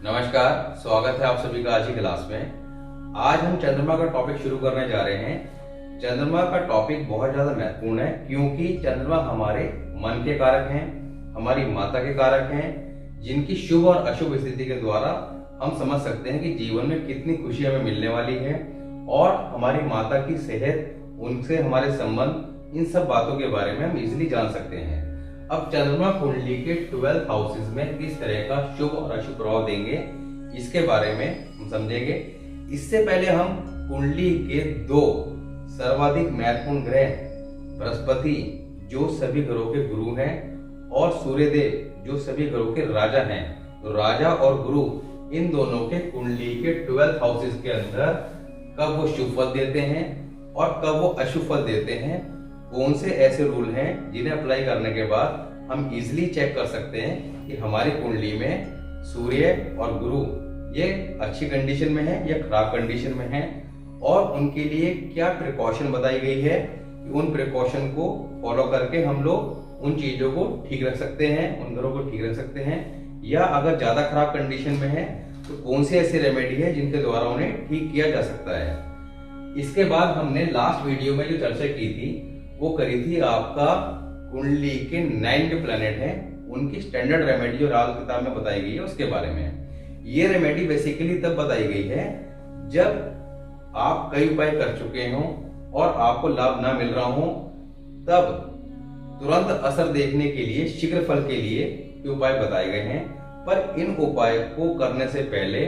नमस्कार, स्वागत है आप सभी का आज की क्लास में। आज हम चंद्रमा का टॉपिक शुरू करने जा रहे हैं। चंद्रमा का टॉपिक बहुत ज्यादा महत्वपूर्ण है क्योंकि चंद्रमा हमारे मन के कारक हैं, हमारी माता के कारक हैं, जिनकी शुभ और अशुभ स्थिति के द्वारा हम समझ सकते हैं कि जीवन में कितनी खुशी हमें मिलने वाली है और हमारी माता की सेहत, उनसे हमारे संबंध, इन सब बातों के बारे में हम इजिली जान सकते हैं। अब चंद्रमा कुंडली के 12 हाउसेस में किस तरह का शुभ और अशुभ प्रभाव देंगे, इसके बारे में हम समझेंगे। इससे पहले हम कुंडली के 2 सर्वाधिक महत्वपूर्ण ग्रह बृहस्पति, जो सभी ग्रहों के गुरु हैं, और सूर्यदेव, जो सभी ग्रहों के राजा हैं। तो राजा और गुरु, इन दोनों के कुंडली के 12 हाउसेस के अंदर कब वो शुभ फल देते हैं और कब वो अशुभ फल देते हैं, कौन से ऐसे रूल हैं जिन्हें अप्लाई करने के बाद हम इजिली चेक कर सकते हैं कि हमारी कुंडली में सूर्य और गुरु ये अच्छी कंडीशन में है या खराब कंडीशन में है, और उनके लिए क्या प्रिकॉशन बताई गई है कि उन प्रिकॉशन को फॉलो करके हम लोग उन चीजों को ठीक रख सकते हैं, उन घरों को ठीक रख सकते हैं, या अगर ज्यादा खराब कंडीशन में है तो कौन सी ऐसी रेमेडी है जिनके द्वारा उन्हें ठीक किया जा सकता है। इसके बाद हमने लास्ट वीडियो में जो चर्चा की थी वो करी थी आपका कुंडली के 9 प्लैनेट हैं, उनकी स्टैंडर्ड रेमेडी जो राज किताब में बताई गई है उसके बारे में। ये रेमेडी बेसिकली तब बताई गई है जब आप कई उपाय कर चुके हो और आपको लाभ ना मिल रहा हो, तब तुरंत असर देखने के लिए, शीघ्र फल के लिए ये उपाय बताए गए हैं। पर इन उपाय को करने से पहले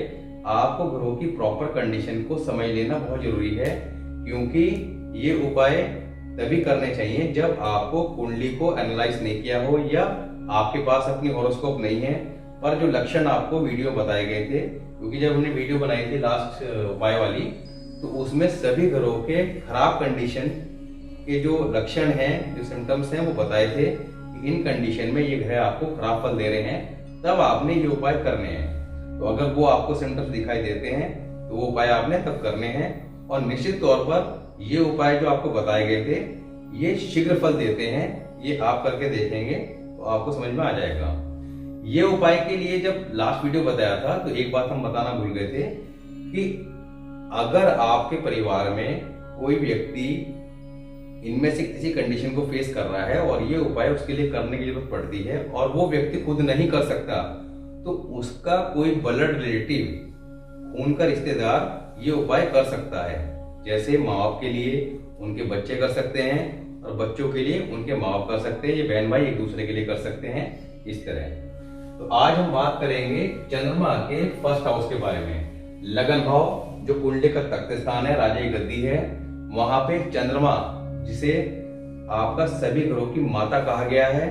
आपको ग्रहों की प्रॉपर कंडीशन को समझ लेना बहुत जरूरी है, क्योंकि ये उपाय तभी करने चाहिए जब आपको कुंडली को एनालाइज नहीं किया हो या आपके पास अपनी हॉरोस्कोप नहीं है। पर जो लक्षण आपको वीडियो बताए गए थे, क्योंकि जब हमने वीडियो बनाई थी लास्ट उपाय वाली, तो उसमें सभी ग्रहों के खराब कंडीशन के जो लक्षण हैं, जो सिम्टम्स हैं, वो बताए थे कि इन कंडीशन में ये ग्रह आपको खराब फल दे रहे हैं, तब आपने ये उपाय करने हैं। तो अगर वो आपको सिम्टम्स दिखाई देते हैं तो वो उपाय आपने तब करने हैं। और निश्चित तौर पर ये उपाय जो आपको बताए गए थे ये शीघ्र फल देते हैं, ये आप करके देखेंगे तो आपको समझ में आ जाएगा। ये उपाय के लिए जब लास्ट वीडियो बताया था तो एक बात हम बताना भूल गए थे कि अगर आपके परिवार में कोई व्यक्ति इनमें से किसी कंडीशन को फेस कर रहा है और ये उपाय उसके लिए करने की जरूरत पड़ती है और वो व्यक्ति खुद नहीं कर सकता, तो उसका कोई ब्लड रिलेटिव, खून का रिश्तेदार ये उपाय कर सकता है। जैसे माँ बाप के लिए उनके बच्चे कर सकते हैं और बच्चों के लिए उनके माँ बाप कर सकते हैं, ये बहन भाई एक दूसरे के लिए कर सकते हैं, इस तरह। तो आज हम बात करेंगे चंद्रमा के फर्स्ट हाउस के बारे में। लगन भाव, जो कुंडली का तख्त स्थान है, राजा की गद्दी है, वहां पे चंद्रमा, जिसे आपका सभी ग्रहों की माता कहा गया है,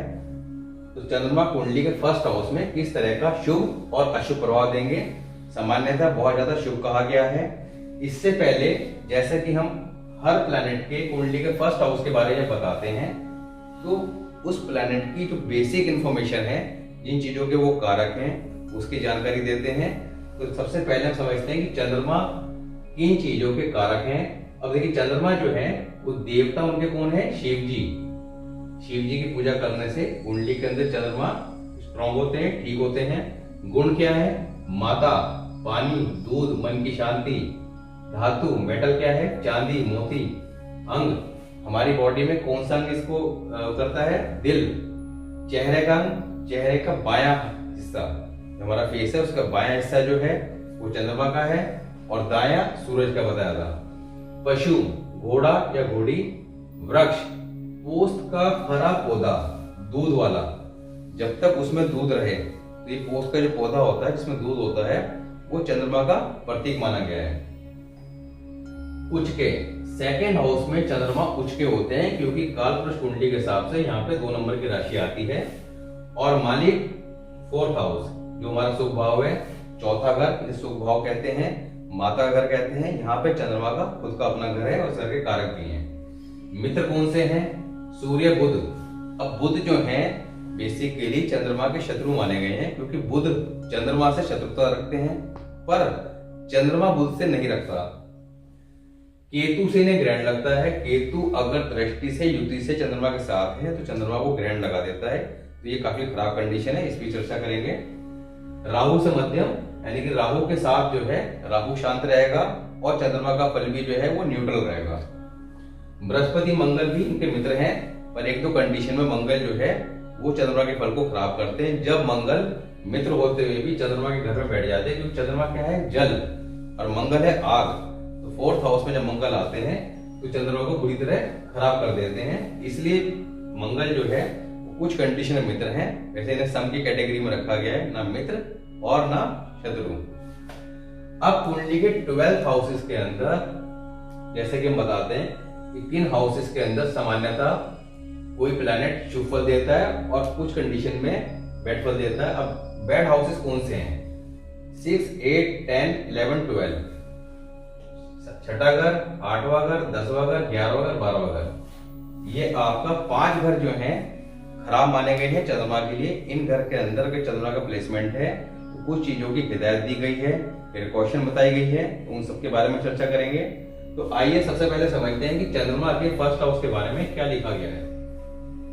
तो चंद्रमा कुंडली के फर्स्ट हाउस में किस तरह का शुभ और अशुभ प्रभाव देंगे। सामान्यतः बहुत ज्यादा शुभ कहा गया है। इससे पहले जैसे कि हम हर प्लैनेट के कुंडली के फर्स्ट हाउस के बारे में बताते हैं, तो उस प्लैनेट की जो बेसिक इंफॉर्मेशन है, जिन चीजों के वो कारक हैं, उसकी जानकारी देते हैं। तो सबसे पहले हम समझते हैं कि चंद्रमा किन चीजों के कारक हैं। अब देखिए, चंद्रमा जो है वो देवता उनके कौन है? शिव जी। शिव जी की पूजा करने से कुंडली के अंदर चंद्रमा स्ट्रॉन्ग होते हैं, ठीक होते हैं। गुण क्या है? माता, पानी, दूध, मन की शांति। धातु, मेटल क्या है? चांदी, मोती। अंग, हमारी बॉडी में कौन सा अंग इसको करता है? दिल। चेहरे का अंग, चेहरे का बायां हिस्सा, हमारा फेस है, उसका बायां हिस्सा जो है वो चंद्रमा का है, और दायां सूरज का बताया था। पशु, घोड़ा या घोड़ी। वृक्ष, पोस्त का हरा पौधा, दूध वाला, जब तक उसमें दूध रहे, तो ये पोस्त का जो पौधा होता है जिसमें दूध होता है, वो चंद्रमा का प्रतीक माना गया है। उचके, सेकेंड हाउस में चंद्रमा उचके होते हैं, क्योंकि कालपुरुष कुंडली के हिसाब से यहाँ पे 2 नंबर की राशि आती है। और मालिक, 4th हाउस, जो हमारा सुख भाव है, चौथा घर, इसे सुख भाव कहते हैं, माता का घर कहते हैं। यहाँ पे चंद्रमा का खुद का अपना घर है और घर के कारक भी हैं। मित्र कौन से हैं? सूर्य, बुध। अब बुध जो है बेसिकली चंद्रमा के शत्रु माने गए हैं, क्योंकि बुध चंद्रमा से शत्रुता रखते हैं, पर चंद्रमा बुध से नहीं रखता। केतु से इन्हें ग्रहण लगता है। केतु अगर दृष्टि से, युति से चंद्रमा के साथ है तो चंद्रमा को ग्रहण लगा देता है, तो ये काफी खराब कंडीशन है, इस पर चर्चा करेंगे। राहु से मध्यम, यानी कि राहु के साथ जो है राहु शांत रहेगा और चंद्रमा का फल भी जो है वो न्यूट्रल रहेगा। बृहस्पति मंगल भी इनके मित्र हैं, पर एक दो कंडीशन में मंगल जो है वो चंद्रमा के फल को खराब करते हैं। जब मंगल मित्र होते हुए भी चंद्रमा के घर में बैठ जाते हैं, क्योंकि चंद्रमा क्या है, जल, और मंगल है आग। तो फोर्थ हाउस में जब मंगल आते हैं तो चंद्रमा को बुरी तरह खराब कर देते हैं। इसलिए मंगल जो है कुछ कंडीशन में मित्र हैं, वैसे इन्हें सम की कैटेगरी में रखा गया है, ना मित्र और ना शत्रु। अब कुंडली के 12 हाउसेस के अंदर जैसे कि हम बताते हैं कि किन हाउसेस के अंदर सामान्यतः कोई प्लैनेट शुभ फल देता है और कुछ कंडीशन में बैड फल देता है। अब बैड हाउसेस कौन से हैं? 6, 8, 10, 11, 12, छठा घर, 8वां घर, 10वां घर, 11वां घर, 12वां घर। ये आपका 5 घर जो हैं खराब माने गए हैं चंद्रमा के लिए। इन घर के अंदर के चंद्रमा का प्लेसमेंट है तो कुछ चीजों की हिदायत दी गई है, प्रिकॉशन बताई गई है, तो उन सबके बारे में चर्चा करेंगे। तो आइए सबसे पहले समझते हैं कि चंद्रमा के फर्स्ट हाउस के बारे में क्या लिखा गया है।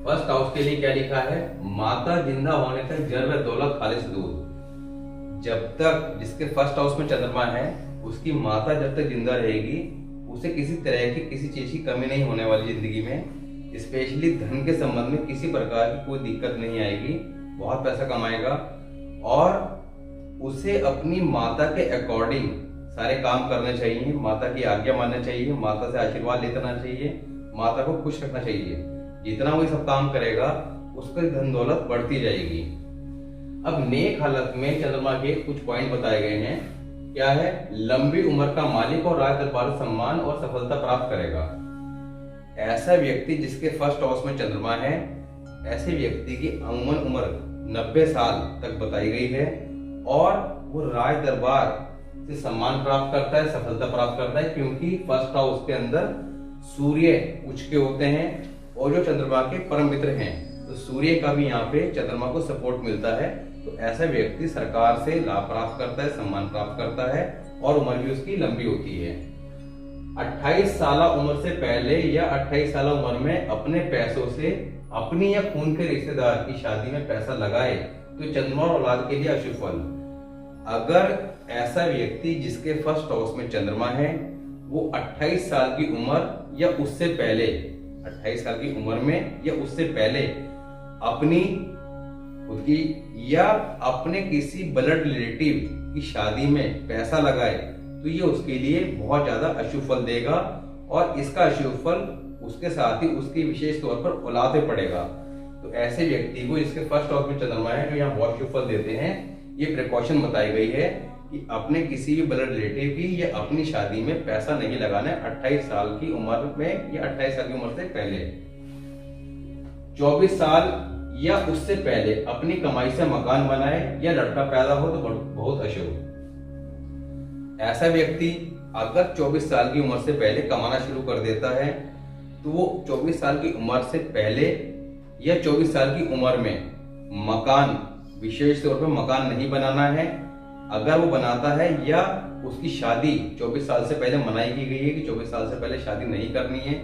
फर्स्ट हाउस के लिए क्या लिखा है? माता जिंदा होने तक जर व दौलत खालिस दूध। जब तक जिसके फर्स्ट हाउस में चंद्रमा है उसकी माता जब तक जिंदा रहेगी उसे किसी तरह की किसी चीज की कमी नहीं होने वाली जिंदगी में। स्पेशली धन के संबंध में किसी प्रकार की कोई दिक्कत नहीं आएगी, बहुत पैसा कमाएगा और उसे अपनी माता के अकॉर्डिंग सारे काम करने चाहिए, माता की आज्ञा मानना चाहिए, माता से आशीर्वाद लेना चाहिए, माता को खुश रखना चाहिए। जितना वो सब काम करेगा उसकी धन दौलत बढ़ती जाएगी। अब नेक हालत में चंद्रमा के कुछ पॉइंट बताए गए हैं। क्या है? लंबी उम्र का मालिक और राज दरबार सम्मान और सफलता प्राप्त करेगा। ऐसा व्यक्ति जिसके फर्स्ट हाउस में चंद्रमा है, ऐसे व्यक्ति की अमूमन उम्र 90 साल तक बताई गई है और वो राज दरबार से सम्मान प्राप्त करता है, सफलता प्राप्त करता है, क्योंकि फर्स्ट हाउस के अंदर सूर्य उच्च के होते हैं और जो चंद्रमा के परम मित्र हैं, तो सूर्य का भी यहाँ पे चंद्रमा को सपोर्ट मिलता है। तो ऐसा व्यक्ति सरकार से लाभ प्राप्त करता है, सम्मान प्राप्त करता है और उम्र भी उसकी लंबी होती है। 28 साल उम्र से पहले या 28 साल उम्र में अपने पैसों से अपनी या खून के रिश्तेदार की शादी में पैसा लगाए तो चंद्रमा और औलाद के लिए अशुभ फल। अगर ऐसा व्यक्ति जिसके फर्स्ट हाउस में चंद्रमा है वो 28 साल की उम्र या उससे पहले, 28 साल की उम्र में या उससे पहले अपनी खुद की या अपने किसी ब्लड रिलेटिव की शादी में पैसा लगाए तो ये उसके लिए बहुत ज्यादा अशुभ फल देगा और इसका अशुभ फल उसके साथ ही उसकी विशेष तौर पर औलाद पे पड़ेगा। तो ऐसे व्यक्ति को जिसके फर्स्ट हाउस में चंद्रमा है जो यहाँ बहुत शुभ फल देते हैं, ये प्रिकॉशन बताई गई है कि अपने किसी भी ब्लड रिलेटिव की या अपनी शादी में पैसा नहीं लगाना है 28 साल की उम्र में या 28 साल की उम्र से पहले। 24 साल या उससे पहले अपनी कमाई से मकान बनाए या लड़का पैदा हो तो बहुत अशुभ। ऐसा व्यक्ति अगर 24 साल की उम्र से पहले कमाना शुरू कर देता है तो वो 24 साल की उम्र से पहले या 24 साल की उम्र में मकान, विशेष तौर पर मकान नहीं बनाना है। अगर वो बनाता है या उसकी शादी 24 साल से पहले मनाई की गई है कि 24 साल से पहले शादी नहीं करनी है,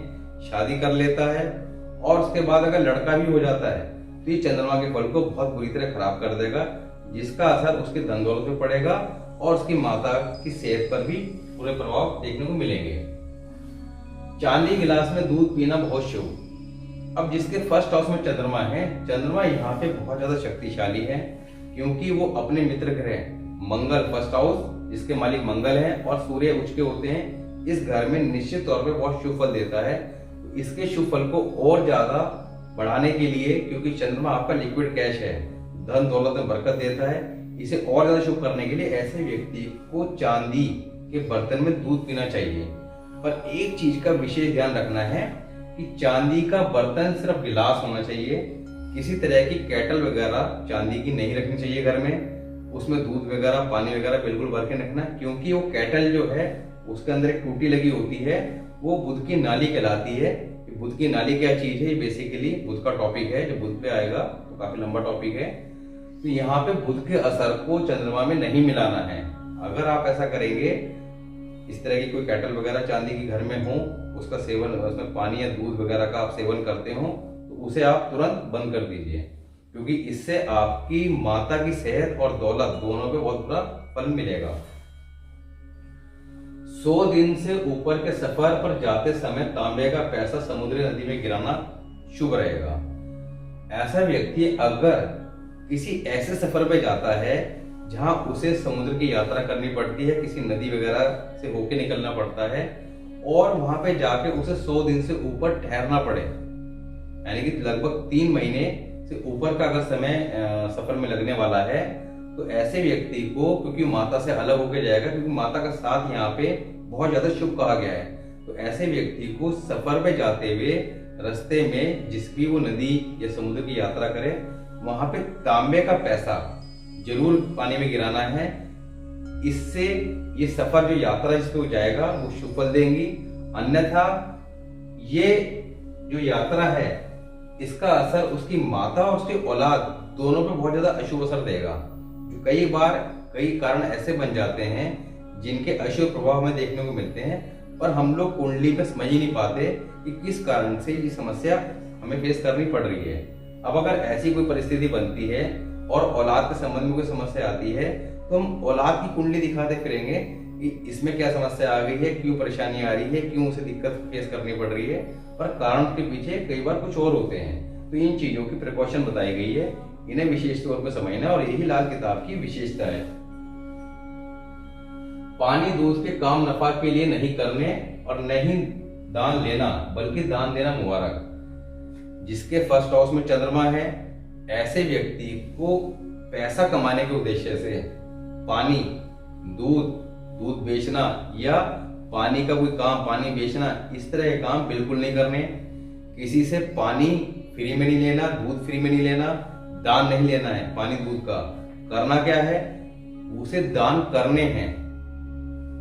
शादी कर लेता है और उसके बाद अगर लड़का भी हो जाता है तो ये चंद्रमा के फल को बहुत बुरी तरह खराब कर देगा, जिसका असर उसके धन दौलत पे पड़ेगा और उसकी माता की सेहत पर भी बुरे प्रभाव देखने को मिलेंगे। चांदी गिलास में दूध पीना बहुत शुभ। अब जिसके फर्स्ट हाउस में चंद्रमा है, चंद्रमा यहाँ पे बहुत ज्यादा शक्तिशाली है क्योंकि वो अपने मित्र ग्रह मंगल, फर्स्ट हाउस जिसके मालिक मंगल है और सूर्य उच्च के होते हैं, इस घर में निश्चित तौर पे बहुत शुभ फल देता है। तो इसके शुभ फल को और ज्यादा बढ़ाने के लिए, क्योंकि चंद्रमा आपका लिक्विड कैश है, धन दौलत में बरकत देता है, इसे और ज्यादा शुभ करने के लिए ऐसे व्यक्ति को चांदी के बर्तन में दूध पीना चाहिए। पर एक चीज का विशेष ध्यान रखना है कि चांदी का बर्तन सिर्फ गिलास होना चाहिए, किसी तरह की केटल वगैरह चांदी की नहीं रखनी चाहिए घर में। उसमें दूध वगैरह, पानी वगैरह बिल्कुल भर के रखना, क्योंकि वो केटल जो है उसके अंदर एक टूटी लगी होती है, वो बुध की नाली कहलाती है। बुध की नाली क्या चीज है, बेसिकली बुध का टॉपिक है, जो बुध पे आएगा तो काफी लंबा टॉपिक है। तो यहाँ पे बुध के असर को चंद्रमा में नहीं मिलाना है। अगर आप ऐसा करेंगे, इस तरह की कोई केटल वगैरह चांदी की घर में हो, उसका सेवन, उसमें पानी या दूध वगैरह का आप सेवन करते हो, तो उसे आप तुरंत बंद कर दीजिए, क्योंकि इससे आपकी माता की सेहत और दौलत दोनों पे बहुत बुरा फल मिलेगा। 100 दिन से ऊपर के सफर पर जाते समय तांबे का पैसा समुद्री नदी में गिराना शुभ रहेगा। ऐसा व्यक्ति अगर किसी ऐसे सफर पे जाता है जहां उसे समुद्र की यात्रा करनी पड़ती है, किसी नदी वगैरह से होके निकलना पड़ता है और वहां पे जाके उसे 100 दिन से ऊपर ठहरना पड़े, यानी कि लगभग 3 महीने से ऊपर का अगर समय सफर में लगने वाला है, तो ऐसे व्यक्ति को, क्योंकि माता से अलग होकर जाएगा, क्योंकि माता का साथ यहाँ पे बहुत ज्यादा शुभ कहा गया है, तो ऐसे व्यक्ति को सफर पे जाते हुए रास्ते में जिस भी वो नदी या समुद्र की यात्रा करे वहां पे तांबे का पैसा जरूर पानी में गिराना है। इससे ये सफर जो यात्रा जिसपे वो जाएगा वो शुभ फल देंगी। अन्यथा ये जो यात्रा है इसका असर उसकी माता और उसकी औलाद दोनों पे बहुत ज्यादा अशुभ असर देगा। जो कई बार कई कारण ऐसे बन जाते हैं जिनके अशुभ प्रभाव हमें देखने को मिलते हैं, पर हम लोग कुंडली पे समझ ही नहीं पाते कि किस कारण से ये समस्या हमें फेस करनी पड़ रही है। अब अगर ऐसी कोई परिस्थिति बनती है और औलाद के संबंध में कोई समस्या आती है, तो हम औलाद की कुंडली दिखाते फिरेंगे कि इसमें क्या समस्या आ गई है, क्यों परेशानी आ रही है, क्यों उसे दिक्कत फेस करनी पड़ रही है, पर कारण के पीछे कई बार कुछ और होते हैं। तो इन चीजों की प्रिकॉशन बताई गई है, इन्हें विशेष तौर पर समझना और यही लाल किताब की विशेषता है। पानी दूध के काम नफा के लिए नहीं करने और नहीं दान लेना, बल्कि दान देना मुबारक। जिसके फर्स्ट हाउस में चंद्रमा है, ऐसे व्यक्ति को पैसा कमाने के उद्देश्य से पानी, दूध बेचना या पानी का कोई काम, पानी बेचना, इस तरह के काम बिल्कुल नहीं करने। किसी से पानी फ्री में नहीं लेना, दूध फ्री में नहीं लेना, दान नहीं लेना है पानी दूध का। करना क्या है, उसे दान करने हैं।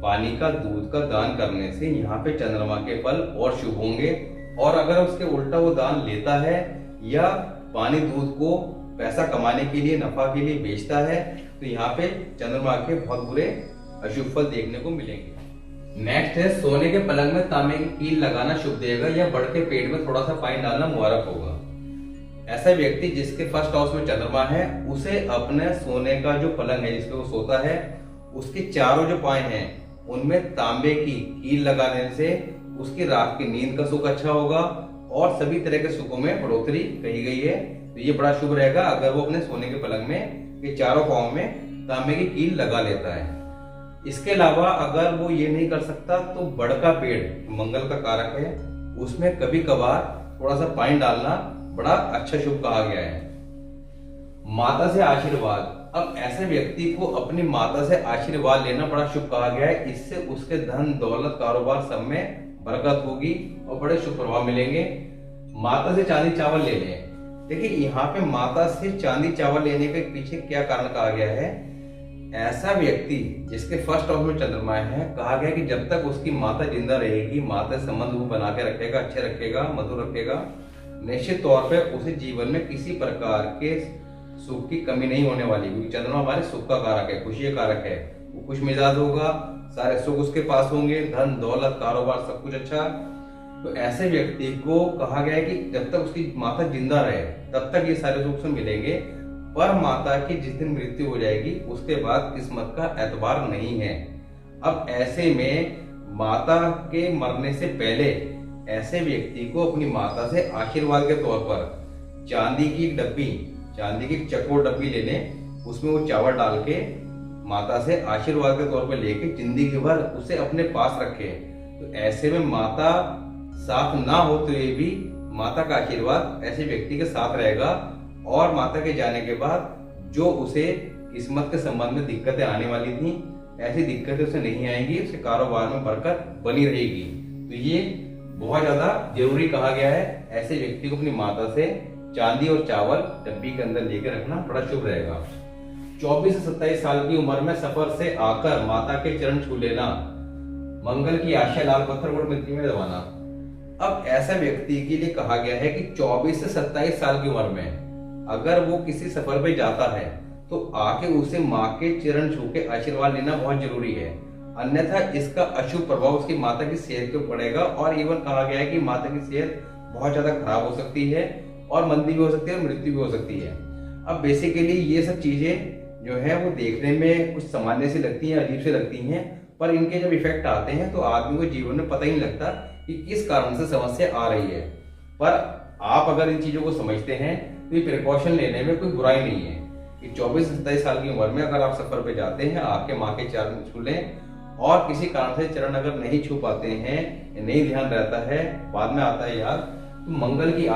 पानी का, दूध का दान करने से यहाँ पे चंद्रमा के फल और शुभ होंगे। और अगर उसके उल्टा वो दान लेता है या पानी दूध को पैसा कमाने के लिए, नफा के लिए बेचता है, तो यहाँ पे चंद्रमा के बहुत बुरे अशुभ फल देखने को मिलेंगे। नेक्स्ट है, सोने के पलंग में तांबे की कील लगाना शुभ देगा या बढ़ के पेट में थोड़ा सा पानी डालना मुबारक होगा। ऐसा व्यक्ति जिसके फर्स्ट हाउस में चंद्रमा है, उसे अपने सोने का जो पलंग है जिसपे वो सोता है, उसके चारों जो पाए हैं उनमें तांबे की कील लगाने से उसकी रात की नींद का सुख अच्छा होगा और सभी तरह के सुखों में बढ़ोतरी कही गई है। तो ये बड़ा शुभ रहेगा अगर वो अपने सोने के पलंग में ये चारों पांव में तांबे की कील लगा लेता है। इसके अलावा अगर वो ये नहीं कर सकता तो बड़ का पेड़ मंगल का कारक है, उसमें कभी कभार थोड़ा सा पानी डालना बड़ा अच्छा शुभ कहा गया है। माता से आशीर्वाद, अब ऐसे व्यक्ति को अपनी माता से आशीर्वाद लेना बड़ा शुभ कहा गया है। इससे उसके धन, दौलत, कारोबार सब में बरकत होगी और बड़े शुभ प्रभाव मिलेंगे। माता से चांदी चावल ले लें। देखिए यहाँ पे माता से चांदी चावल लेने के पीछे क्या कारण कहा गया है। ऐसा व्यक्ति जिसके फर्स्ट हाउस में चंद्रमा है, कहा गया कि जब तक उसकी माता जिंदा रहेगी, माता से संबंध वो बना के रखेगा, अच्छे रखेगा, मधुर रखेगा, निश्चित तौर पे उसे जीवन में किसी प्रकार के सुख की कमी नहीं होने वाली। क्योंकि चंद्रमा हमारे सुख का कारक है, खुशी का कारक है। वो खुश मिजाज होगा, सारे सुख उसके पास होंगे, धन, दौलत, कारोबार सब कुछ अच्छा। तो ऐसे व्यक्ति को कहा गया है कि जब तक उसकी माता जिंदा रहे तब तक ये सारे सुख से मिलेंगे, पर माता की जिस दिन मृत्यु हो जाएगी उसके बाद किस्मत का एतबार नहीं है। अब ऐसे में माता के मरने से पहले ऐसे व्यक्ति को अपनी माता से आशीर्वाद के तौर पर चांदी की डब्बी, चांदी की चकोर डब्बी लेने, उसमें वो चावल डाल के माता से आशीर्वाद के तौर पर लेके जिंदगी भर उसे अपने पास रखे। तो ऐसे में माता साथ ना होते हुए भी माता का आशीर्वाद ऐसे व्यक्ति के साथ रहेगा और माता के जाने के बाद जो उसे किस्मत के संबंध में दिक्कतें आने वाली थी, ऐसी दिक्कतें उसे नहीं आएंगी, उसके कारोबार में बरकत बनी रहेगी। तो ये बहुत ज्यादा जरूरी कहा गया है, ऐसे व्यक्ति को अपनी माता से चांदी और चावल डब्बी के अंदर लेकर रखना बड़ा शुभ रहेगा। 24 से 27 साल की उम्र में सफर से आकर माता के चरण छू लेना, मंगल की आशा लाल पत्थर गुड़ मिट्टी में दबाना। अब ऐसा व्यक्ति के लिए कहा गया है कि 24 से 27 साल की उम्र में अगर वो किसी सफर पे जाता है तो आके उसे माँ के चरण छू के आशीर्वाद लेना बहुत जरूरी है। अन्यथा इसका अशुभ प्रभाव उसकी माता की सेहत पे पड़ेगा और इवन कहा गया है कि माता की सेहत बहुत ज्यादा खराब हो सकती है और मंदी भी हो सकती है और मृत्यु भी हो सकती है। अब बेसिकली ये सब चीजें जो है वो देखने में कुछ सामान्य सी लगती हैं, अजीब से लगती हैं, पर इनके जब इफेक्ट आते हैं तो आदमी को जीवन में पता ही नहीं लगता कि किस कारण से समस्या आ रही है। पर आप अगर इन चीजों को समझते हैं तो ये प्रिकॉशन लेने में कोई बुराई नहीं है कि 24-27 साल की उम्र में अगर आप सफर पे जाते हैं, आपके माँ के चरण छू लें और किसी कारण से चरण अगर नहीं छू पाते हैं, नहीं ध्यान रहता है, बाद में आता है याद, तो मंगल की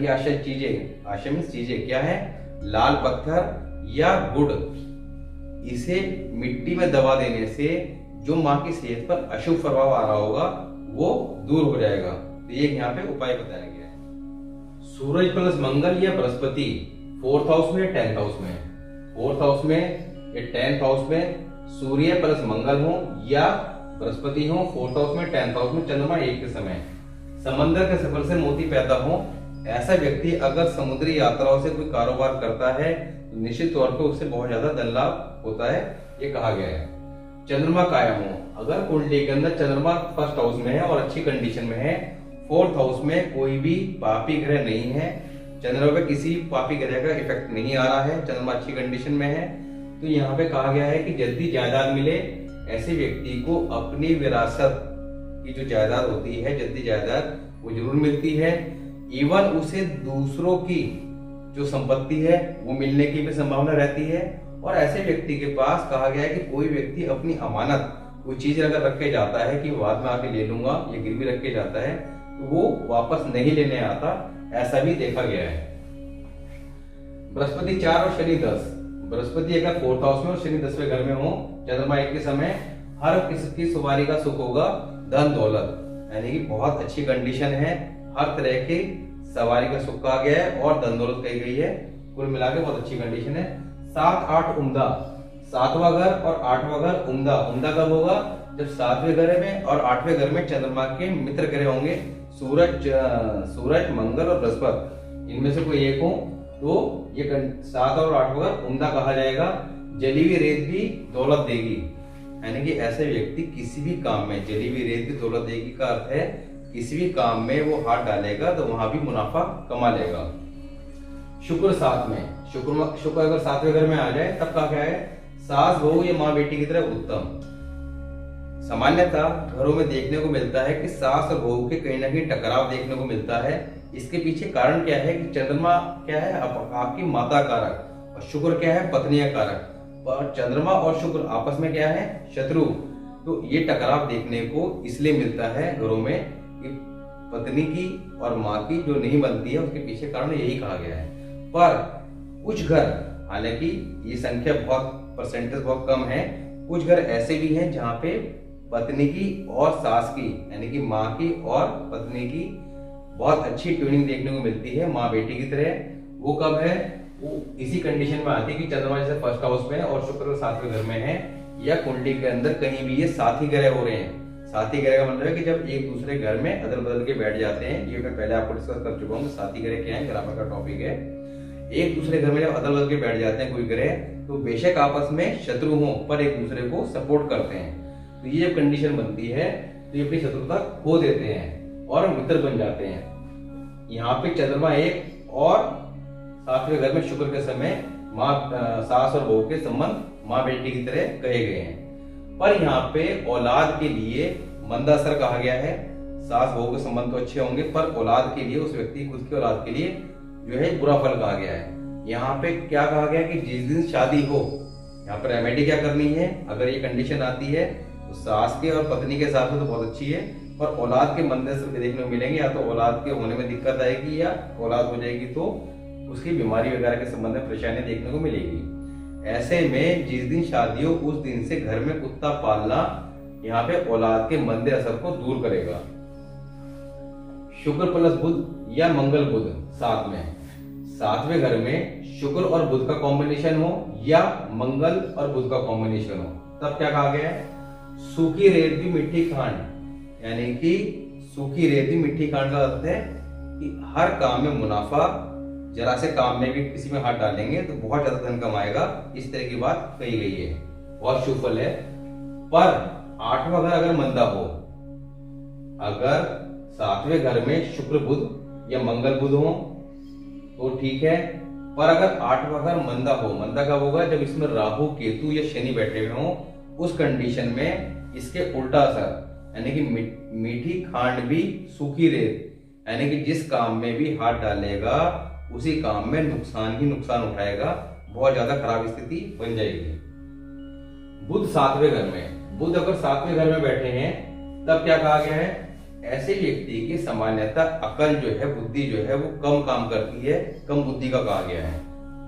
आशा चीजें, आशा मीन्स चीजें क्या है, लाल पत्थर या गुड़, इसे मिट्टी में दबा देने से जो माँ की सेहत पर अशुभ प्रभाव आ रहा होगा वो दूर हो जाएगा। तो ये यहाँ पे उपाय बताया गया है। सूरज प्लस मंगल या बृहस्पति 4th हाउस में, 10th हाउस में, 4th हाउस में या 10th हाउस में सूर्य प्लस मंगल हो या बृहस्पति हो 4th हाउस में, 10th हाउस में, चंद्रमा एक के समय, समंदर के सफर से मोती पैदा हो, ऐसा व्यक्ति अगर समुद्री यात्राओं से कोई कारोबार करता है तो निश्चित तौर पर उससे बहुत ज्यादा धन लाभ होता है, ये कहा गया है। चंद्रमा कायम हो, अगर कुंडली के अंदर चंद्रमा 1st हाउस में है और अच्छी कंडीशन में है, 4th हाउस में कोई भी पापी ग्रह नहीं है, चंद्रमा पे किसी पापी ग्रह का इफेक्ट नहीं आ रहा है, चंद्रमा अच्छी कंडीशन में है, तो यहाँ पे कहा गया है कि जल्दी जायदाद मिले, ऐसे व्यक्ति को अपनी विरासत की जो जायदाद होती है, जल्दी जायदाद वो जरूर मिलती है। इवन उसे दूसरों की जो संपत्ति है वो मिलने की भी संभावना रहती है। और ऐसे व्यक्ति के पास कहा गया है कि कोई व्यक्ति अपनी अमानत कोई चीज अगर रख के जाता है कि बाद में आके ले लूंगा, ये गिरवी रख के जाता है, तो वो वापस नहीं लेने आता, ऐसा भी देखा गया है। बृहस्पति 4 और शनि 10, बृहस्पति अगर 4th हाउस में और शनि 10वें घर में हो, चंद्रमा एक के समय, हर किसी सवारी का सुख होगा, धन दौलत, यानी कि बहुत अच्छी कंडीशन है, हर तरह की सवारी का सुख कहा गया है और धन दौलत कही गई है, कुल मिलाकर बहुत अच्छी कंडीशन है। 7-8 उम्दा, 7वां घर और 8वां घर उम्दा, उम्दा कब होगा, जब 7वें घर में और 8वें घर में चंद्रमा के मित्र ग्रह होंगे, सूरज मंगल और बृहस्पति, इनमें से कोई एक हो तो ये 7 और 8वां घर उम्दा कहा जाएगा। जली हुई रेत भी दौलत देगी, यानी कि ऐसे व्यक्ति किसी भी काम में, जली हुई रेत भी दौलत देगी का अर्थ है किसी भी काम में वो हाथ डालेगा तो वहां भी मुनाफा कमा लेगा। शुक्र 7 में, शुक्र अगर 7वें घर में आ जाए तब कहा गया है सास बहू या माँ बेटी की तरह उत्तम। सामान्यतः घरों में देखने को मिलता है कि सास और बहू के कहीं ना कहीं टकराव देखने को मिलता है। इसके पीछे कारण क्या है कि चंद्रमा क्या है, आपकी माता कारक, और शुक्र क्या है, पत्नियां कारक, और चंद्रमा और शुक्र आपस में क्या है, शत्रु। तो ये टकराव देखने को इसलिए मिलता है घरों में कि पत्नी की और माँ की जो नहीं बनती है, उसके पीछे कारण यही कहा गया है। पर कुछ घर, हालांकि ये संख्या परसेंटेज बहुत कम है, कुछ घर ऐसे भी हैं जहाँ पे पत्नी की और सास की, यानी कि माँ की और पत्नी की बहुत अच्छी ट्यूनिंग देखने को मिलती है, माँ बेटी की तरह। वो कब है, वो इसी कंडीशन में आती है कि चंद्रमा जैसे 1st हाउस में और शुक्र 7वें घर में है, या कुंडली के अंदर कहीं भी ये साथी ग्रह हो रहे हैं। साथी ग्रह का मतलब है कि जब एक दूसरे घर में अदल बदल के बैठ जाते हैं, ये मैं पहले आपको डिस्कस कर चुका हूँ साथी ग्रह क्या है, ग्रामर का टॉपिक है। एक दूसरे घर में जब अदल बदल के बैठ जाते हैं कोई ग्रह, तो बेशक आपस में शत्रु हो पर एक दूसरे को सपोर्ट करते हैं। तो ये जब कंडीशन बनती है तो ये अपनी शत्रुता खो देते हैं और मित्र बन जाते हैं। यहाँ पे चंद्रमा 1 और 7वें घर में शुक्र के समय सास और बहू के संबंध माँ बेटी की तरह कहे गए हैं। पर यहाँ पे औलाद के लिए मंदा असर कहा गया है। सास बहू के संबंध तो अच्छे होंगे पर औलाद के लिए, उस व्यक्ति खुद की औलाद के लिए जो है बुरा फल कहा गया है। यहाँ पे क्या कहा गया कि जिस दिन शादी हो, यहाँ पर रेमेडी क्या करनी है, अगर ये कंडीशन आती है तो सास के और पत्नी के हिसाब से तो बहुत अच्छी है, पर औलाद के मंदे असर देखने को मिलेंगे। या तो औलाद के होने में दिक्कत आएगी, या औलाद हो जाएगी तो उसकी बीमारी वगैरह के संबंध में परेशानी देखने को मिलेगी। ऐसे में जिस दिन शादी हो उस दिन से घर में कुत्ता पालना यहाँ पे औलाद के मंदे असर को दूर करेगा। शुक्र प्लस बुध या मंगल बुध 7 में, 7वें घर में शुक्र और बुध का कॉम्बिनेशन हो या मंगल और बुध का कॉम्बिनेशन हो, तब क्या कहा गया है, सूखी रेत भी मिट्टी खांड, यानी कि सूखी रेत भी मिट्टी खांड का अर्थ है कि हर काम में मुनाफा, जरा से काम में भी किसी में हाथ डालेंगे तो बहुत ज्यादा धन कमाएगा, इस तरह की बात कही गई है, बहुत शुभ फल है। पर 8वां घर अगर मंदा हो, अगर 7वें घर में शुक्र बुध या मंगल बुध हो तो ठीक है, पर अगर आठवां घर मंदा हो, मंदा कब होगा? जब इसमें राहु, केतु या शनि बैठे हुए हों, उस कंडीशन में इसके उल्टा असर, यानी कि मीठी खांड भी सूखी रेत, यानी कि जिस काम में भी हाथ डालेगा उसी काम में नुकसान ही नुकसान उठाएगा, बहुत ज्यादा खराब स्थिति बन जाएगी। बुध 7वें घर में, बुध अगर 7वें घर में बैठे हैं तब क्या कहा गया है? ऐसे व्यक्ति की सामान्यतः अकल जो है, बुद्धि जो है वो कम काम करती है, कम बुद्धि का कहा गया है,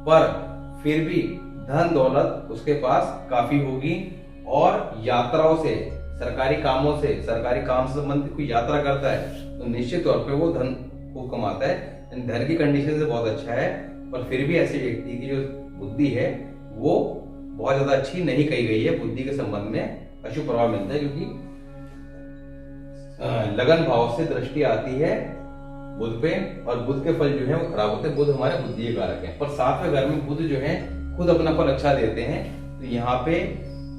पर फिर भी धन दौलत उसके पास काफी होगी और यात्राओं से, सरकारी कामों से, सरकारी काम से संबंधित कोई यात्रा करता है तो निश्चित तौर पे वो धन खूब कमाता है, धन की कंडीशन से बहुत अच्छा है। पर फिर भी ऐसे व्यक्ति की जो बुद्धि है वो बहुत ज्यादा अच्छी नहीं कही गई है, बुद्धि के संबंध में अशुभ प्रभाव मिलता है, क्योंकि लगन भाव से दृष्टि आती है बुध पे और बुध के फल जो है वो खराब होते हैं। बुध हमारे बुद्धि के कारक है, पर 7वें घर में बुध जो है खुद अपना फल अच्छा देते हैं, तो यहाँ पे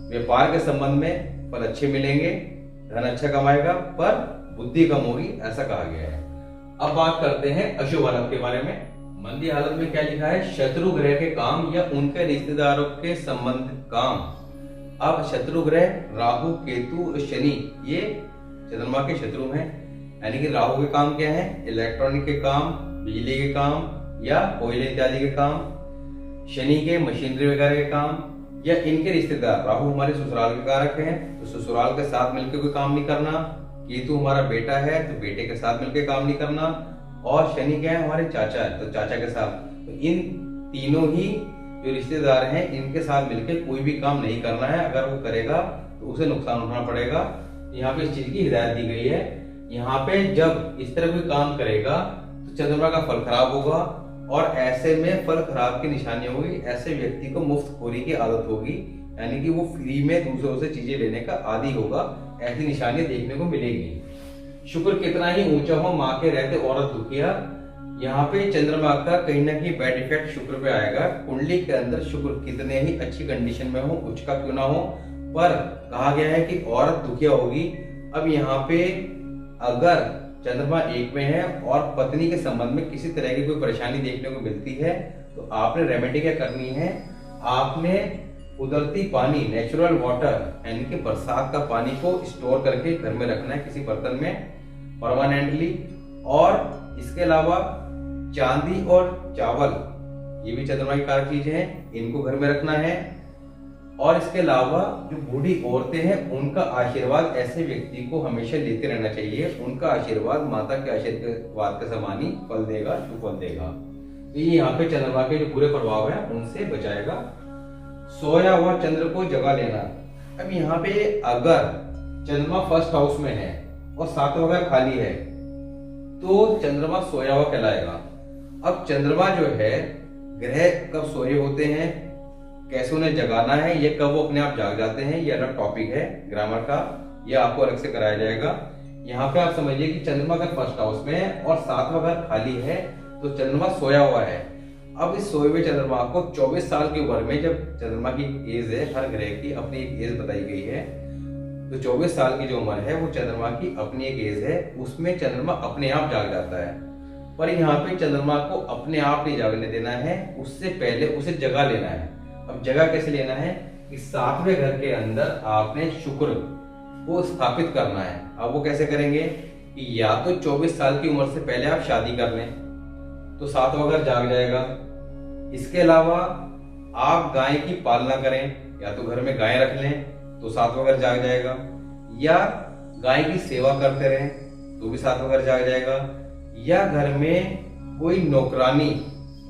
व्यापार के संबंध में फल अच्छे मिलेंगे, धन अच्छा कमाएगा, पर बुद्धि कम होगी, ऐसा कहा गया है। अब बात करते हैं अशुभ हालत के बारे में। मंदी हालत में क्या लिखा है? शत्रु ग्रह के काम या उनके रिश्तेदारों के संबंधित काम। अब शत्रु ग्रह राहु, केतु और शनि ये चंद्रमा के शत्रु हैं, यानी कि राहु के काम क्या है? इलेक्ट्रॉनिक के काम, बिजली के काम या कोयले इत्यादि के काम, शनि के मशीनरी वगैरह के काम या इनके रिश्तेदार। राहु हमारे ससुराल के कारक हैं, तो ससुराल के साथ मिलकर कोई काम नहीं करना। केतु हमारा बेटा है, तो बेटे के साथ मिलकर काम नहीं करना। और शनि क्या है? हमारे चाचा है, तो चाचा के साथ। तो इन तीनों ही जो रिश्तेदार हैं इनके साथ मिलकर कोई भी काम नहीं करना है, अगर वो करेगा तो उसे नुकसान उठाना पड़ेगा। यहाँ पे इस चीज की हिदायत दी गई है। यहाँ पे जब इस तरह कोई काम करेगा तो चंद्रमा का फल खराब होगा और ऐसे में फल खराब की निशानी होगी, ऐसे व्यक्ति को मुफ्तखोरी की आदत होगी, यानी कि वो फ्री में दूसरों से चीजें लेने का आदी होगा, ऐसी निशानियां देखने को मिलेगी। शुक्र कितना ही ऊंचा हो, माँ के रहते औरत दुखिया। यहाँ पे चंद्रमा का कहीं ना कहीं बैड इफेक्ट शुक्र पे आएगा। कुंडली के अंदर शुक्र कितने ही अच्छी कंडीशन में हो, उच्च का क्यों ना हो, पर कहा गया है कि औरत दुखिया होगी। अब यहाँ पे अगर चंद्रमा 1 में है और पत्नी के संबंध में किसी तरह की कोई परेशानी देखने को मिलती है तो आपने रेमेडी क्या करनी है? आपने कुदरती पानी, नेचुरल वाटर, यानी कि बरसात का पानी को स्टोर करके घर में रखना है किसी बर्तन में परमानेंटली। और इसके अलावा चांदी और चावल, ये भी चंद्रमा की कारक चीजें हैं, इनको घर में रखना है। और इसके अलावा जो बूढ़ी औरतें हैं उनका आशीर्वाद ऐसे व्यक्ति को हमेशा लेते रहना चाहिए। उनका आशीर्वाद माता के आशीर्वाद के समान ही फल देगा, शुभ फल देगा। तो ये यहाँ पे चंद्रमा के जो बुरे प्रभाव है उनसे बचाएगा। सोया हुआ चंद्र को जगा लेना। अब यहाँ पे अगर चंद्रमा फर्स्ट हाउस में है और 7वां घर खाली है तो चंद्रमा सोया हुआ कहलाएगा। अब चंद्रमा जो है, ग्रह कब सोए होते हैं, कैसे उन्हें जगाना है, ये कब वो अपने आप जाग जाते हैं, ये अलग टॉपिक है ग्रामर का, ये आपको अलग से कराया जाएगा। यहाँ पे आप समझिए कि चंद्रमा अगर फर्स्ट हाउस में है और 7वां घर खाली है तो चंद्रमा सोया हुआ है। अब इस सोए हुए चंद्रमा को 24 साल की उम्र में, जब चंद्रमा की एज है, हर ग्रह की अपनी एक एज बताई गई है, तो 24 साल की जो उम्र है वो चंद्रमा की अपनी एक एज है, उसमें चंद्रमा अपने आप जाग जाता है। पर यहाँ पे चंद्रमा को अपने आप नहीं जागने देना है, उससे पहले उसे जगा लेना है। अब जगह कैसे लेना है कि 7वें घर के अंदर आपने शुक्र को स्थापित करना है। अब वो कैसे करेंगे कि या तो 24 साल की उम्र से पहले आप शादी कर लें तो 7वां घर जाग जाएगा। इसके अलावा आप गाय की पालना करें, या तो घर में गाय रख लें तो 7वां घर जाग जाएगा, या गाय की सेवा करते रहें तो भी 7वां घर जाग जाएगा, या घर में कोई नौकरानी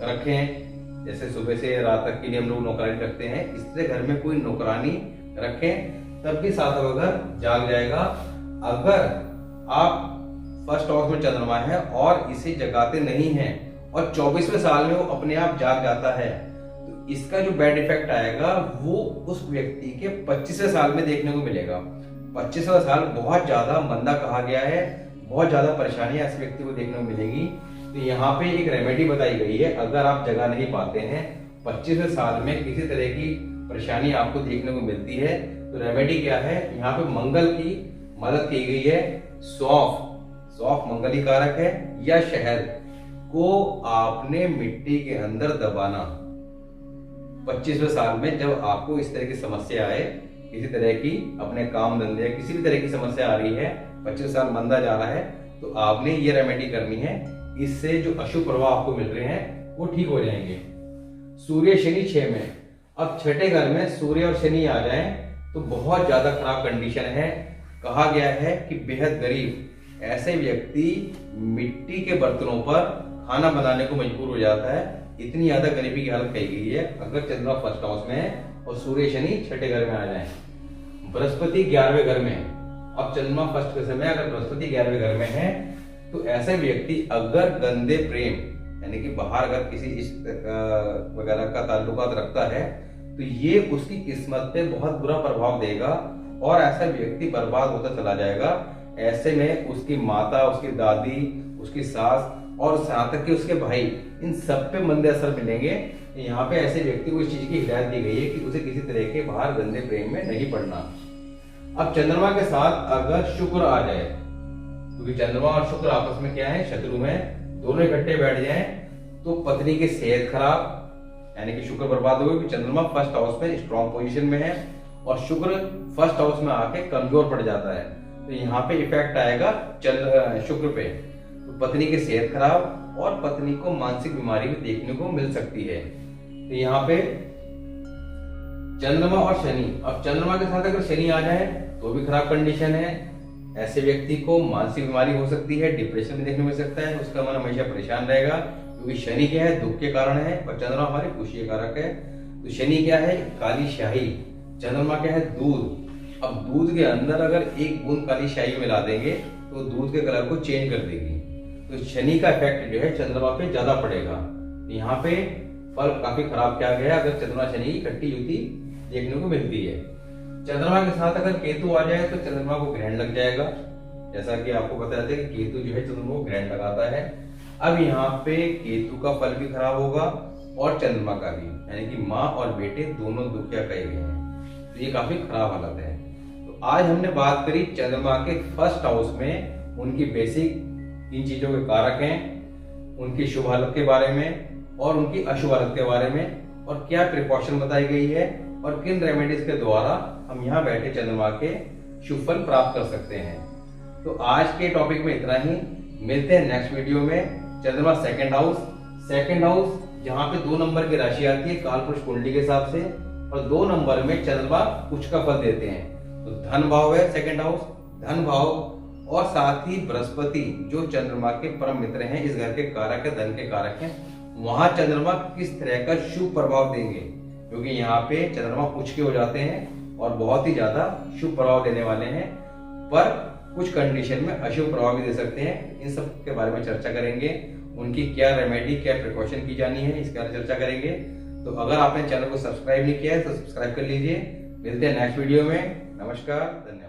रखें, जैसे सुबह से रात तक के लिए हम लोग नौकरानी रखते हैं, इससे घर में कोई नौकरानी रखें तब भी 7वां घर जाग जाएगा। अगर आप फर्स्ट हाउस में चंद्रमा है और इसे जगाते नहीं हैं और 24वें साल में वो अपने आप जाग जाता है तो इसका जो बैड इफेक्ट आएगा वो उस व्यक्ति के 25वें साल में देखने को मिलेगा। 25वां साल बहुत ज्यादा मंदा कहा गया है, बहुत ज्यादा परेशानियां इस व्यक्ति को देखने को मिलेगी। तो यहाँ पे एक रेमेडी बताई गई है, अगर आप जगा नहीं पाते हैं, 25वें साल में किसी तरह की परेशानी आपको देखने को मिलती है, तो रेमेडी क्या है? यहाँ पे मंगल की मदद की गई है। सौंफ, सौंफ मंगली कारक है, या शहद, को आपने मिट्टी के अंदर दबाना। 25वें साल में जब आपको इस तरह की समस्या आए, किसी तरह की अपने काम धंधे किसी भी तरह की समस्या आ रही है, 25 साल मंदा जा रहा है, तो आपने ये रेमेडी करनी है। इससे जो अशुभ प्रभाव आपको मिल रहे हैं वो ठीक हो जाएंगे। सूर्य शनि 6 में, अब छठे घर में सूर्य और शनि आ जाए तो बहुत ज्यादा खराब कंडीशन है। कहा गया है कि बेहद गरीब ऐसे व्यक्ति मिट्टी के बर्तनों पर खाना बनाने को मजबूर हो जाता है। इतनी ज्यादा गरीबी की हालत कही गई है अगर चंद्रमा फर्स्ट हाउस में है और सूर्य शनि छठे घर में आ जाए। बृहस्पति 11वें घर में, अब चंद्रमा फर्स्ट के समय अगर बृहस्पति 11वें घर में है तो ऐसे व्यक्ति अगर गंदे प्रेम यानी कि बाहर अगर किसी इश्क वगैरह का ताल्लुकात रखता है तो ये उसकी किस्मत पे बहुत बुरा प्रभाव देगा और ऐसा व्यक्ति बर्बाद होता चला जाएगा। ऐसे में उसकी माता, उसकी दादी, उसकी सास और साथ तक के उसके भाई, इन सब पे मंदे असर मिलेंगे। यहाँ पे ऐसे व्यक्ति को इस चीज की हिदायत दी गई है कि उसे किसी तरह के बाहर गंदे प्रेम में नहीं पड़ना। अब चंद्रमा के साथ अगर शुक्र आ जाए, क्योंकि चंद्रमा और शुक्र आपस में क्या है, शत्रु में, दोनों इकट्ठे बैठ जाएं तो पत्नी की सेहत खराब, यानी कि शुक्र बर्बाद हो गया। चंद्रमा फर्स्ट हाउस में स्ट्रॉन्ग पोजीशन में है और शुक्र फर्स्ट हाउस में आके कमजोर पड़ जाता है, तो यहाँ पे इफेक्ट आएगा शुक्र पे, तो पत्नी की सेहत खराब और पत्नी को मानसिक बीमारी भी देखने को मिल सकती है। तो यहाँ पे चंद्रमा और शनि, अब चंद्रमा के साथ अगर शनि आ जाए तो भी खराब कंडीशन है। ऐसे व्यक्ति को मानसिक बीमारी हो सकती है, डिप्रेशन में देखने को मिल सकता है, उसका मन हमेशा परेशान रहेगा, क्योंकि शनि क्या है, दुख के कारण है और चंद्रमा हमारे खुशी के कारक है। तो शनि क्या है, काली स्याही, चंद्रमा क्या है, दूध। अब दूध के अंदर अगर एक बूंद काली स्याही मिला देंगे तो दूध के कलर को चेंज कर देगी, तो शनि का इफेक्ट जो है चंद्रमा पे ज्यादा पड़ेगा। यहाँ पे फल काफी खराब किया गया अगर चंद्रमा शनि की इकट्ठी युति देखने को मिलती है। चंद्रमा के साथ अगर केतु आ जाए तो चंद्रमा को ग्रहण लग जाएगा, जैसा कि आपको पता है कि केतु जो है चंद्रमा को ग्रहण लगाता है। अब यहाँ पे केतु का फल भी खराब होगा और चंद्रमा का भी, यानी कि माँ और बेटे दोनों दुखिया कहे गए हैं, तो ये काफी खराब हालत है। तो आज हमने बात करी चंद्रमा के फर्स्ट हाउस में उनकी बेसिक इन चीजों के कारक हैं, उनकी शुभ हालत के बारे में और उनकी अशुभ हालत के बारे में, और क्या प्रिकॉशन बताई गई है और किन रेमेडीज के द्वारा हम यहाँ बैठे चंद्रमा के शुभ फल प्राप्त कर सकते हैं। तो आज के टॉपिक में इतना ही, मिलते हैं नेक्स्ट वीडियो में। चंद्रमा सेकंड हाउस जहाँ पे 2 नंबर की राशि आती है कालपुरुष कुंडली के हिसाब से, और 2 नंबर में चंद्रमा कुछ का फल देते हैं, तो धन भाव है सेकंड हाउस, धन भाव, और साथ ही बृहस्पति जो चंद्रमा के परम मित्र हैं, इस घर के कारक है, धन के कारक हैं, वहां चंद्रमा किस तरह का शुभ प्रभाव देंगे, क्योंकि यहाँ पे चंद्रमा कुछ के हो जाते हैं और बहुत ही ज्यादा शुभ प्रभाव देने वाले हैं, पर कुछ कंडीशन में अशुभ प्रभाव भी दे सकते हैं। इन सब के बारे में चर्चा करेंगे, उनकी क्या रेमेडी, क्या प्रिकॉशन की जानी है, इसके बारे में चर्चा करेंगे। तो अगर आपने चैनल को सब्सक्राइब नहीं किया है तो सब्सक्राइब कर लीजिए। मिलते हैं नेक्स्ट वीडियो में। नमस्कार, धन्यवाद।